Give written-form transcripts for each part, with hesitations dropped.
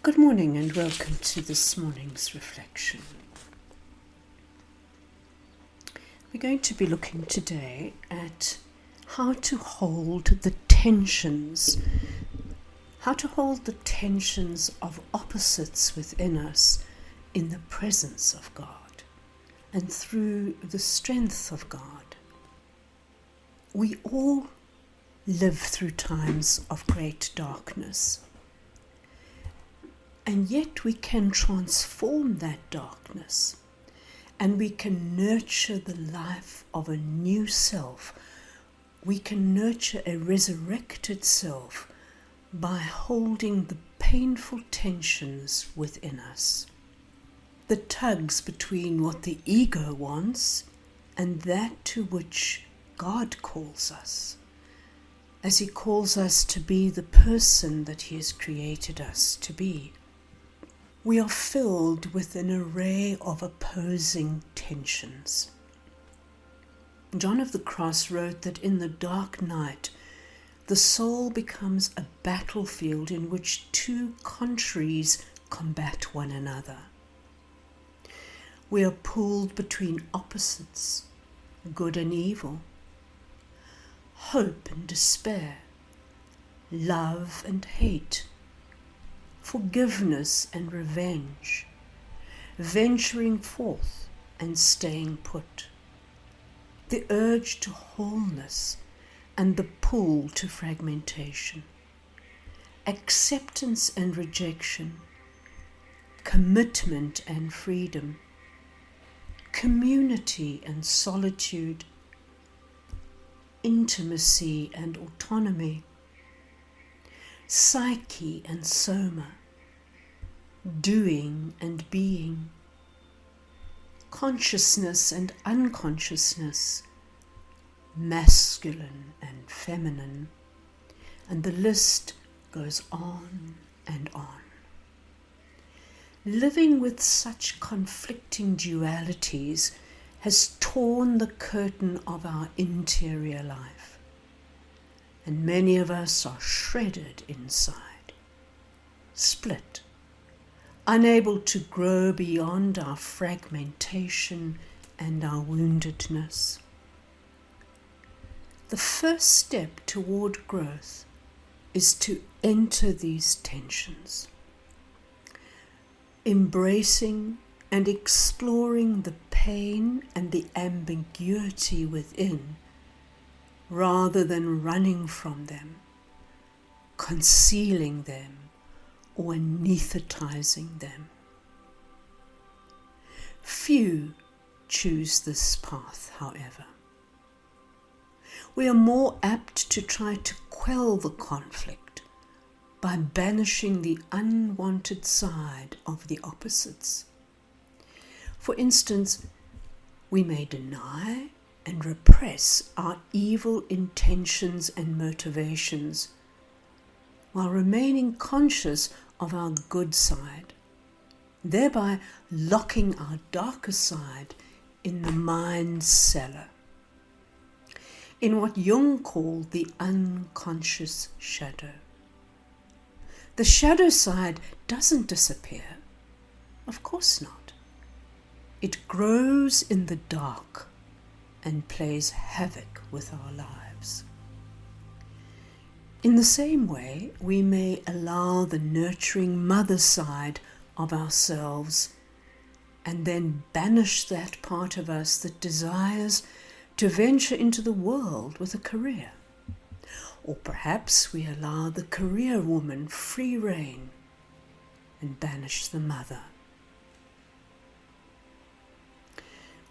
Good morning and welcome to this morning's reflection. We're going to be looking today at how to hold the tensions of opposites within us in the presence of God and through the strength of God. We all live through times of great darkness. And yet we can transform that darkness and we can nurture the life of a new self. We can nurture a resurrected self by holding the painful tensions within us. The tugs between what the ego wants and that to which God calls us, as He calls us to be the person that He has created us to be. We are filled with an array of opposing tensions. John of the Cross wrote that in the dark night, the soul becomes a battlefield in which two contraries combat one another. We are pulled between opposites, good and evil, hope and despair, love and hate, forgiveness and revenge, venturing forth and staying put, the urge to wholeness and the pull to fragmentation, acceptance and rejection, commitment and freedom, community and solitude, intimacy and autonomy, psyche and soma, doing and being, consciousness and unconsciousness, masculine and feminine, and the list goes on and on. Living with such conflicting dualities has torn the curtain of our interior life, and many of us are shredded inside, split, unable to grow beyond our fragmentation and our woundedness. The first step toward growth is to enter these tensions, embracing and exploring the pain and the ambiguity within, rather than running from them, concealing them, or anesthetizing them. Few choose this path, however. We are more apt to try to quell the conflict by banishing the unwanted side of the opposites. For instance, we may deny and repress our evil intentions and motivations while remaining conscious of our good side, thereby locking our darker side in the mind's cellar, in what Jung called the unconscious shadow. The shadow side doesn't disappear, of course not. It grows in the dark and plays havoc with our lives. In the same way, we may allow the nurturing mother side of ourselves and then banish that part of us that desires to venture into the world with a career. Or perhaps we allow the career woman free rein and banish the mother.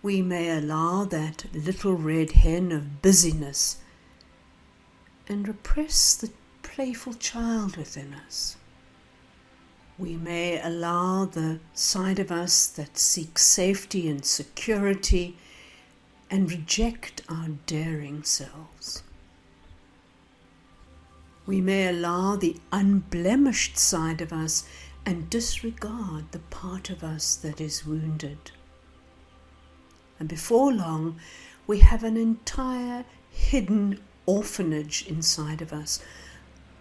We may allow that little red hen of busyness and repress the playful child within us. We may allow the side of us that seeks safety and security and reject our daring selves. We may allow the unblemished side of us and disregard the part of us that is wounded. And before long, we have an entire hidden orphanage inside of us,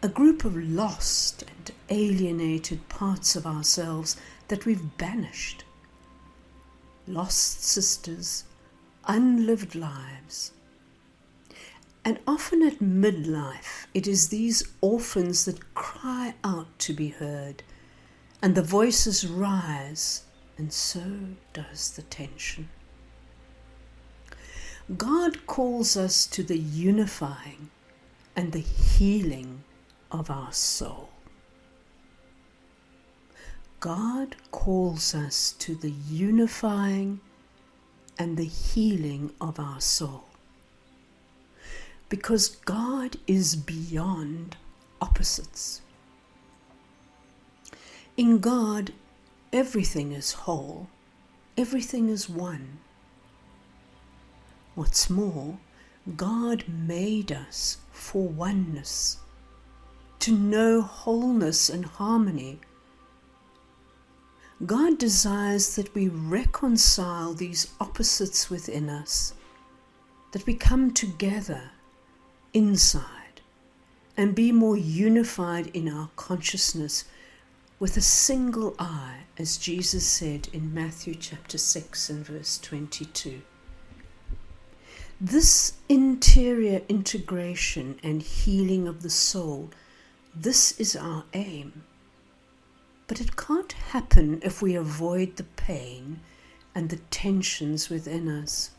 a a group of lost and alienated parts of ourselves that we've banished. Lost sisters, unlived lives. And often at midlife, it is these orphans that cry out to be heard, and the voices rise, and so does the tension. God calls us to the unifying and the healing of our soul. God calls us to the unifying and the healing of our soul. Because God is beyond opposites. In God, everything is whole, everything is one. What's more, God made us for oneness, to know wholeness and harmony. God desires that we reconcile these opposites within us, that we come together inside and be more unified in our consciousness with a single eye, as Jesus said in Matthew chapter 6 and verse 22. This interior integration and healing of the soul, this is our aim. But it can't happen if we avoid the pain and the tensions within us.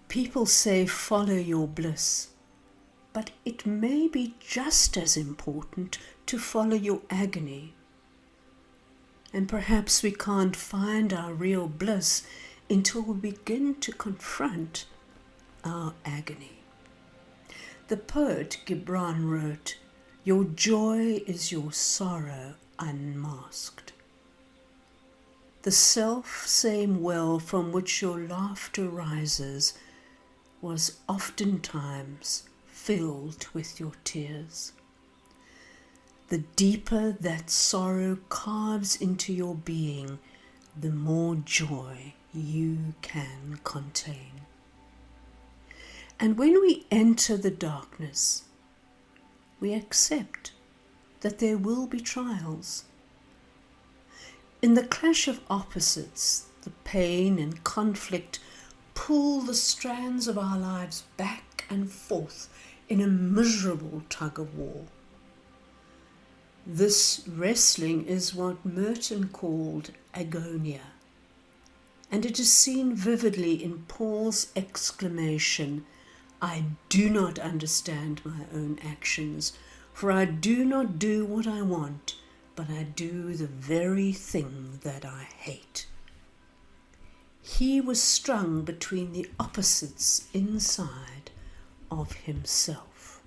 People say, follow your bliss, but it may be just as important to follow your agony. And perhaps we can't find our real bliss until we begin to confront our agony. The poet Gibran wrote, "Your joy is your sorrow unmasked." The self-same well from which your laughter rises was oftentimes filled with your tears. The deeper that sorrow carves into your being, the more joy you can contain. And when we enter the darkness, we accept that there will be trials. In the clash of opposites, the pain and conflict pull the strands of our lives back and forth in a miserable tug of war. This wrestling is what Merton called agonia, and it is seen vividly in Paul's exclamation, "I do not understand my own actions, for I do not do what I want, but I do the very thing that I hate." He was strung between the opposites inside of himself.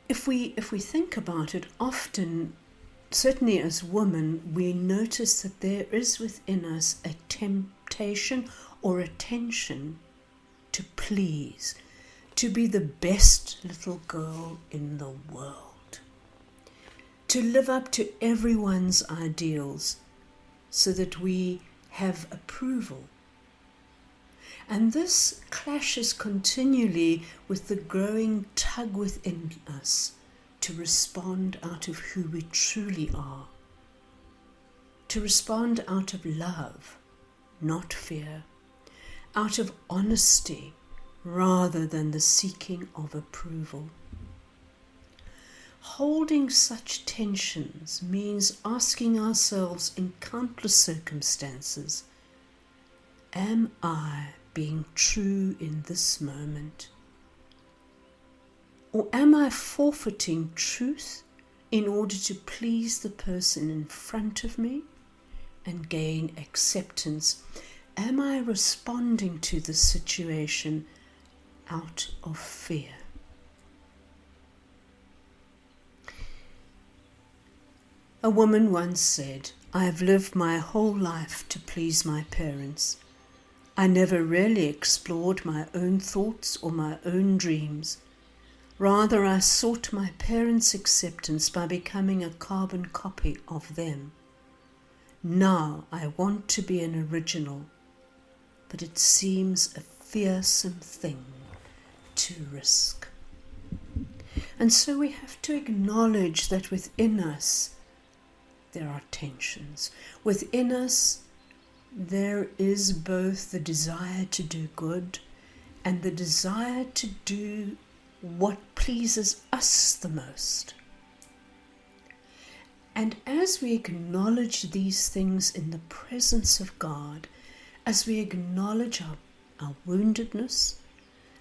If we think about it, often, certainly as women, we notice that there is within us a temptation or a tension to please, to be the best little girl in the world, to live up to everyone's ideals so that we have approval. And this clashes continually with the growing tug within us to respond out of who we truly are, to respond out of love, not fear, out of honesty rather than the seeking of approval. Holding such tensions means asking ourselves in countless circumstances, am I being true in this moment? Or am I forfeiting truth in order to please the person in front of me and gain acceptance? Am I responding to the situation out of fear? A woman once said, "I have lived my whole life to please my parents. I never really explored my own thoughts or my own dreams. Rather, I sought my parents' acceptance by becoming a carbon copy of them. Now I want to be an original, that it seems a fearsome thing to risk. And so we have to acknowledge that within us there are tensions. Within us there is both the desire to do good and the desire to do what pleases us the most. And as we acknowledge these things in the presence of God, as we acknowledge our woundedness,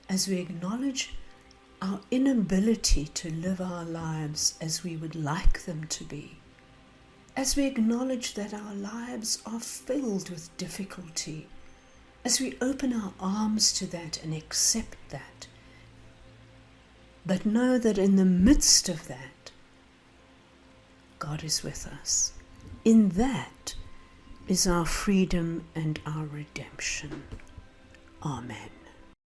as we acknowledge our inability to live our lives as we would like them to be, as we acknowledge that our lives are filled with difficulty, as we open our arms to that and accept that, but know that in the midst of that, God is with us. In that is our freedom and our redemption. Amen.